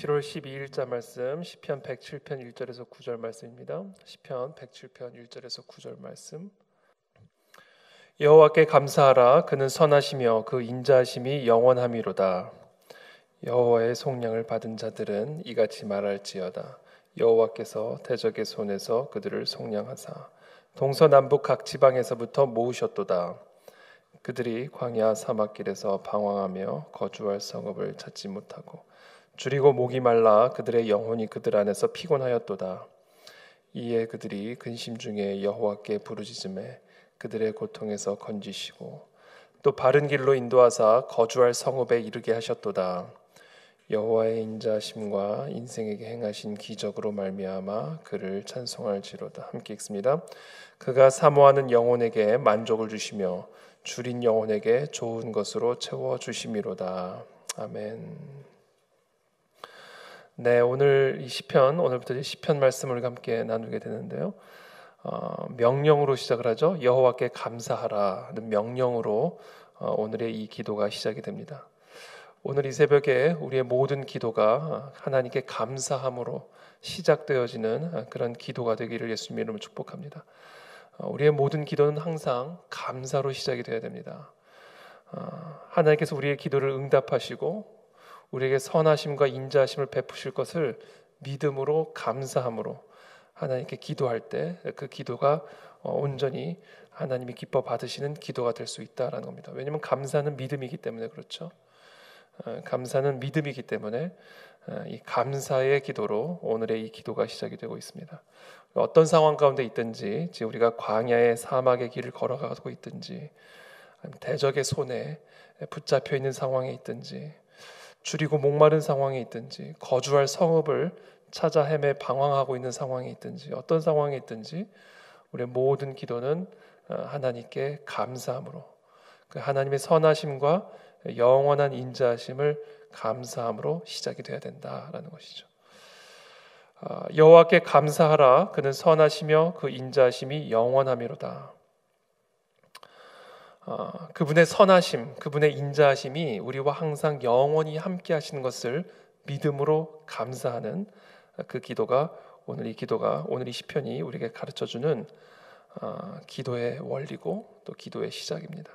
7월 12일자 말씀 시편 107편 1절에서 9절 말씀입니다. 시편 107편 1절에서 9절 말씀. 여호와께 감사하라. 그는 선하시며 그 인자하심이 영원함이로다. 여호와의 속량을 받은 자들은 이같이 말할지어다. 여호와께서 대적의 손에서 그들을 속량하사 동서남북 각 지방에서부터 모으셨도다. 그들이 광야 사막길에서 방황하며 거주할 성읍을 찾지 못하고 줄이고 목이 말라 그들의 영혼이 그들 안에서 피곤하였도다. 이에 그들이 근심 중에 여호와께 부르짖음에 그들의 고통에서 건지시고 또 바른 길로 인도하사 거주할 성읍에 이르게 하셨도다. 여호와의 인자하심과 인생에게 행하신 기적으로 말미암아 그를 찬송할지로다. 함께 읽습니다. 그가 사모하는 영혼에게 만족을 주시며 줄인 영혼에게 좋은 것으로 채워주심이로다. 아멘. 네, 오늘 이 시편, 오늘부터 시편 말씀을 함께 나누게 되는데요. 명령으로 시작을 하죠. 여호와께 감사하라는 명령으로 오늘의 이 기도가 시작이 됩니다. 오늘 이 새벽에 우리의 모든 기도가 하나님께 감사함으로 시작되어지는 그런 기도가 되기를 예수님 이름으로 축복합니다. 우리의 모든 기도는 항상 감사로 시작이 되어야 됩니다. 하나님께서 우리의 기도를 응답하시고 우리에게 선하심과 인자하심을 베푸실 것을 믿음으로 감사함으로 하나님께 기도할 때 그 기도가 온전히 하나님이 기뻐 받으시는 기도가 될 수 있다라는 겁니다. 왜냐하면 감사는 믿음이기 때문에 그렇죠. 감사는 믿음이기 때문에 이 감사의 기도로 오늘의 이 기도가 시작이 되고 있습니다. 어떤 상황 가운데 있든지, 우리가 광야의 사막의 길을 걸어가고 있든지, 대적의 손에 붙잡혀 있는 상황에 있든지, 줄이고 목마른 상황에 있든지, 거주할 성읍을 찾아 헤매 방황하고 있는 상황에 있든지, 어떤 상황에 있든지 우리의 모든 기도는 하나님께 감사함으로, 그 하나님의 선하심과 영원한 인자하심을 감사함으로 시작이 되어야 된다라는 것이죠. 여호와께 감사하라. 그는 선하시며 그 인자하심이 영원함이로다. 그분의 선하심, 그분의 인자하심이 우리와 항상 영원히 함께 하시는 것을 믿음으로 감사하는 그 기도가 오늘 이 시편이 우리에게 가르쳐주는 기도의 원리고 또 기도의 시작입니다.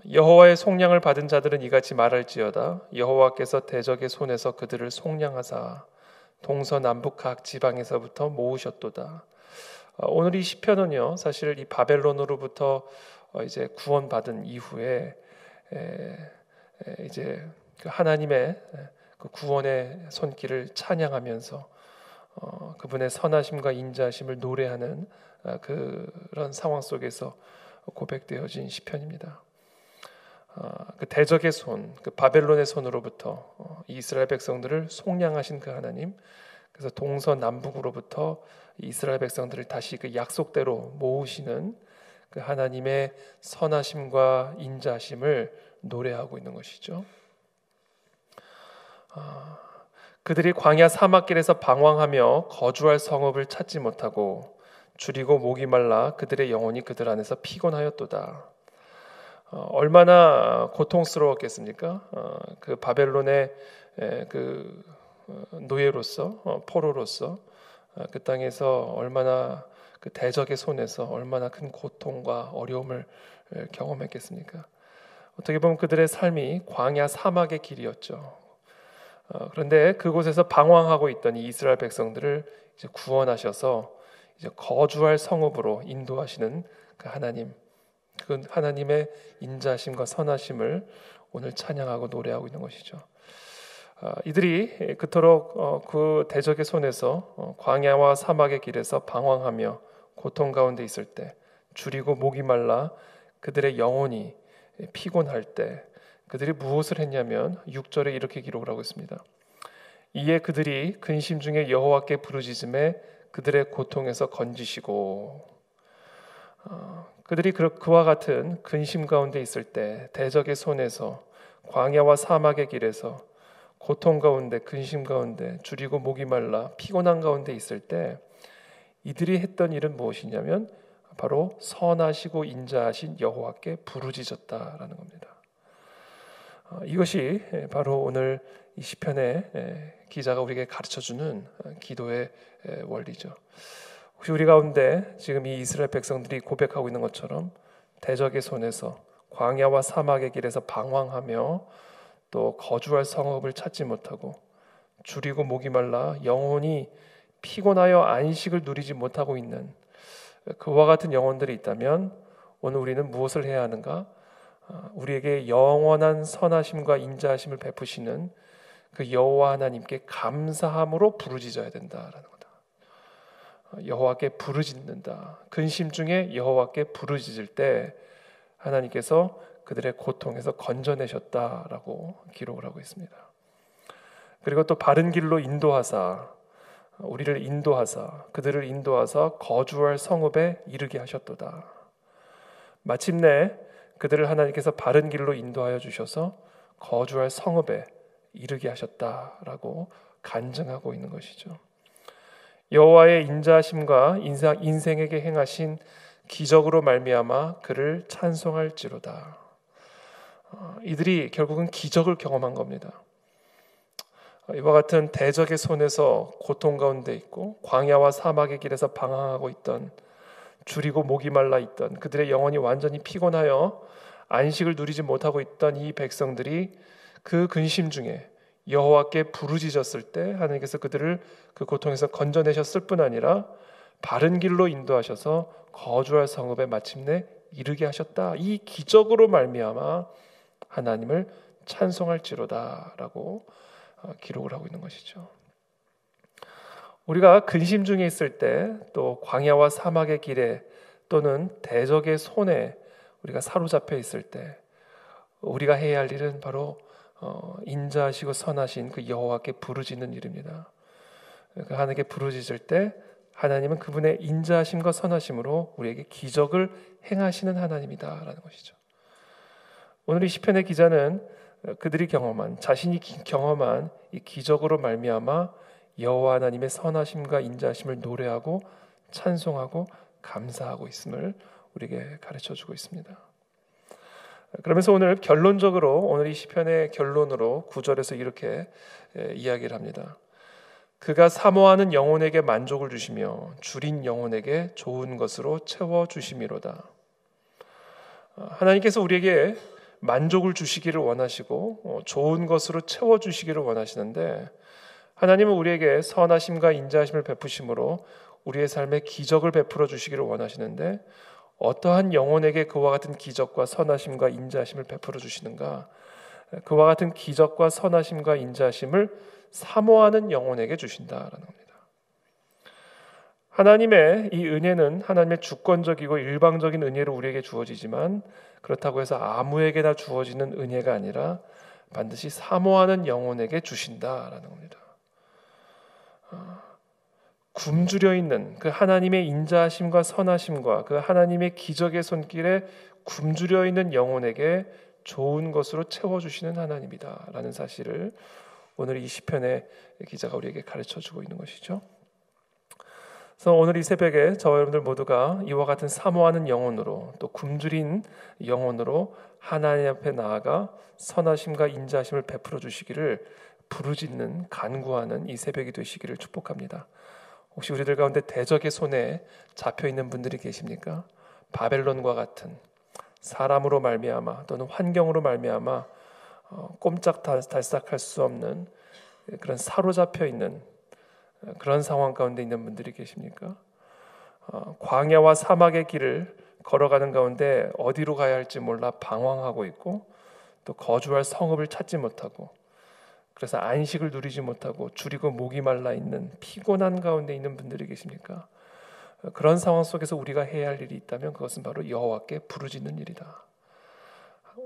여호와의 속량을 받은 자들은 이같이 말할지어다. 여호와께서 대적의 손에서 그들을 속량하사 동서남북 각 지방에서부터 모으셨도다. 오늘 이 시편은요, 사실 이 바벨론으로부터 이제 구원받은 이후에 이제 그 하나님의 그 구원의 손길을 찬양하면서 그분의 선하심과 인자하심을 노래하는 그런 상황 속에서 고백되어진 시편입니다. 그 대적의 손, 그 바벨론의 손으로부터 이스라엘 백성들을 속량하신 그 하나님, 그래서 동서남북으로부터 이스라엘 백성들을 다시 그 약속대로 모으시는 그 하나님의 선하심과 인자하심을 노래하고 있는 것이죠. 그들이 광야 사막길에서 방황하며 거주할 성읍을 찾지 못하고 줄이고 목이 말라 그들의 영혼이 그들 안에서 피곤하였도다. 얼마나 고통스러웠겠습니까? 그 바벨론의 그 노예로서, 포로로서 그 땅에서 얼마나 그 대적의 손에서 얼마나 큰 고통과 어려움을 경험했겠습니까? 어떻게 보면 그들의 삶이 광야 사막의 길이었죠. 그런데 그곳에서 방황하고 있던 이 이스라엘 백성들을 이제 구원하셔서 이제 거주할 성읍으로 인도하시는 그 하나님, 그 하나님의 인자심과 선하심을 오늘 찬양하고 노래하고 있는 것이죠. 이들이 그토록 그 대적의 손에서 광야와 사막의 길에서 방황하며 고통 가운데 있을 때, 줄이고 목이 말라 그들의 영혼이 피곤할 때 그들이 무엇을 했냐면 6절에 이렇게 기록을 하고 있습니다. 이에 그들이 근심 중에 여호와께 부르짖음에 그들의 고통에서 건지시고, 그들이 그와 같은 근심 가운데 있을 때, 대적의 손에서 광야와 사막의 길에서 고통 가운데, 근심 가운데, 줄이고 목이 말라 피곤한 가운데 있을 때 이들이 했던 일은 무엇이냐면 바로 선하시고 인자하신 여호와께 부르짖었다라는 겁니다. 이것이 바로 오늘 이 시편의 기자가 우리에게 가르쳐주는 기도의 원리죠. 혹시 우리 가운데 지금 이 이스라엘 백성들이 고백하고 있는 것처럼 대적의 손에서 광야와 사막의 길에서 방황하며 또 거주할 성읍을 찾지 못하고 줄이고 목이 말라 영혼이 피곤하여 안식을 누리지 못하고 있는 그와 같은 영혼들이 있다면 오늘 우리는 무엇을 해야 하는가? 우리에게 영원한 선하심과 인자하심을 베푸시는 그 여호와 하나님께 감사함으로 부르짖어야 된다라는 거다. 여호와께 부르짖는다. 근심 중에 여호와께 부르짖을 때 하나님께서 그들의 고통에서 건져내셨다라고 기록을 하고 있습니다. 그리고 또 바른 길로 인도하사 우리를 인도하사 그들을 인도하사 거주할 성읍에 이르게 하셨도다. 마침내 그들을 하나님께서 바른 길로 인도하여 주셔서 거주할 성읍에 이르게 하셨다라고 간증하고 있는 것이죠. 여호와의 인자하심과 인생에게 행하신 기적으로 말미암아 그를 찬송할지로다. 이들이 결국은 기적을 경험한 겁니다. 이와 같은 대적의 손에서 고통 가운데 있고 광야와 사막의 길에서 방황하고 있던 줄이고 목이 말라 있던 그들의 영혼이 완전히 피곤하여 안식을 누리지 못하고 있던 이 백성들이 그 근심 중에 여호와께 부르짖었을 때 하나님께서 그들을 그 고통에서 건져내셨을 뿐 아니라 바른 길로 인도하셔서 거주할 성읍에 마침내 이르게 하셨다. 이 기적으로 말미암아 하나님을 찬송할지로다라고 기록을 하고 있는 것이죠. 우리가 근심 중에 있을 때 또 광야와 사막의 길에 또는 대적의 손에 우리가 사로잡혀 있을 때 우리가 해야 할 일은 바로 인자하시고 선하신 그 여호와께 부르짖는 일입니다. 그 하나님께 부르짖을 때 하나님은 그분의 인자하심과 선하심으로 우리에게 기적을 행하시는 하나님이다라는 것이죠. 오늘 이 시편의 기자는 그들이 경험한 자신이 경험한 이 기적으로 말미암아 여호와 하나님의 선하심과 인자하심을 노래하고 찬송하고 감사하고 있음을 우리에게 가르쳐주고 있습니다. 그러면서 오늘 결론적으로 오늘 이 시편의 결론으로 9절에서 이렇게 이야기를 합니다. 그가 사모하는 영혼에게 만족을 주시며 줄인 영혼에게 좋은 것으로 채워주심이로다. 하나님께서 우리에게 만족을 주시기를 원하시고 좋은 것으로 채워주시기를 원하시는데 하나님은 우리에게 선하심과 인자하심을 베푸심으로 우리의 삶에 기적을 베풀어 주시기를 원하시는데 어떠한 영혼에게 그와 같은 기적과 선하심과 인자하심을 베풀어 주시는가? 그와 같은 기적과 선하심과 인자하심을 사모하는 영혼에게 주신다라는 겁니다. 하나님의 이 은혜는 하나님의 주권적이고 일방적인 은혜로 우리에게 주어지지만 그렇다고 해서 아무에게나 주어지는 은혜가 아니라 반드시 사모하는 영혼에게 주신다라는 겁니다. 굶주려 있는 그 하나님의 인자하심과 선하심과 그 하나님의 기적의 손길에 굶주려 있는 영혼에게 좋은 것으로 채워주시는 하나님이다라는 사실을 오늘 이 시편의 기자가 우리에게 가르쳐주고 있는 것이죠. 그래서 오늘 이 새벽에 저와 여러분들 모두가 이와 같은 사모하는 영혼으로 또 굶주린 영혼으로 하나님 앞에 나아가 선하심과 인자하심을 베풀어 주시기를 부르짖는 간구하는 이 새벽이 되시기를 축복합니다. 혹시 우리들 가운데 대적의 손에 잡혀 있는 분들이 계십니까? 바벨론과 같은 사람으로 말미암아 또는 환경으로 말미암아 꼼짝달싹할 수 없는 그런 사로잡혀 있는 그런 상황 가운데 있는 분들이 계십니까? 광야와 사막의 길을 걸어가는 가운데 어디로 가야 할지 몰라 방황하고 있고 또 거주할 성읍을 찾지 못하고 그래서 안식을 누리지 못하고 줄이고 목이 말라 있는 피곤한 가운데 있는 분들이 계십니까? 그런 상황 속에서 우리가 해야 할 일이 있다면 그것은 바로 여호와께 부르짖는 일이다.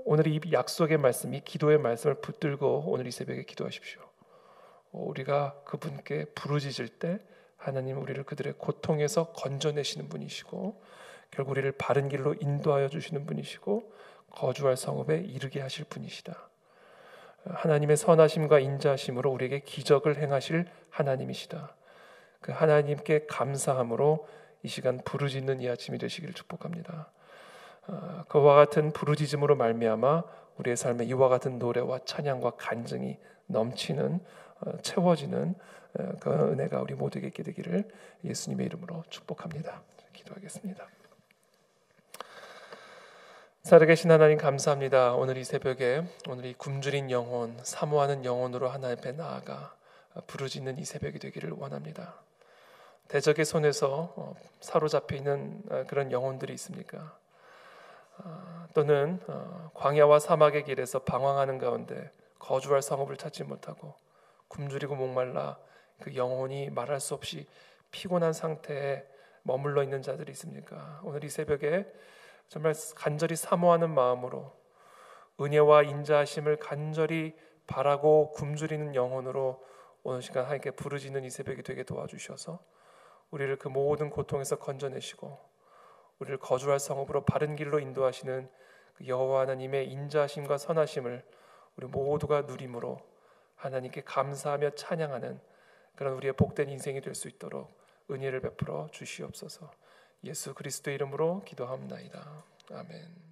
오늘 이 약속의 말씀, 이 기도의 말씀을 붙들고 오늘 이 새벽에 기도하십시오. 우리가 그분께 부르짖을 때 하나님은 우리를 그들의 고통에서 건져내시는 분이시고 결국 우리를 바른 길로 인도하여 주시는 분이시고 거주할 성읍에 이르게 하실 분이시다. 하나님의 선하심과 인자하심으로 우리에게 기적을 행하실 하나님이시다. 그 하나님께 감사함으로 이 시간 부르짖는 이 아침이 되시기를 축복합니다. 그와 같은 부르짖음으로 말미암아 우리의 삶에 이와 같은 노래와 찬양과 간증이 넘치는 채워지는 그 은혜가 우리 모두에게 있게 되기를 예수님의 이름으로 축복합니다. 기도하겠습니다. 살아계신 하나님 감사합니다. 오늘 이 새벽에 오늘 이 굶주린 영혼, 사모하는 영혼으로 하나님 앞에 나아가 부르짖는 이 새벽이 되기를 원합니다. 대적의 손에서 사로잡혀 있는 그런 영혼들이 있습니까? 또는 광야와 사막의 길에서 방황하는 가운데 거주할 성읍을 찾지 못하고 굶주리고 목말라 그 영혼이 말할 수 없이 피곤한 상태에 머물러 있는 자들이 있습니까? 오늘 이 새벽에 정말 간절히 사모하는 마음으로 은혜와 인자하심을 간절히 바라고 굶주리는 영혼으로 오늘 시간 하나님께 부르짖는 이 새벽이 되게 도와주셔서 우리를 그 모든 고통에서 건져내시고 우리를 거주할 성읍으로 바른 길로 인도하시는 그 여호와 하나님의 인자하심과 선하심을 우리 모두가 누림으로 하나님께 감사하며 찬양하는 그런 우리의 복된 인생이 될 수 있도록 은혜를 베풀어 주시옵소서. 예수 그리스도의 이름으로 기도합나이다. 아멘.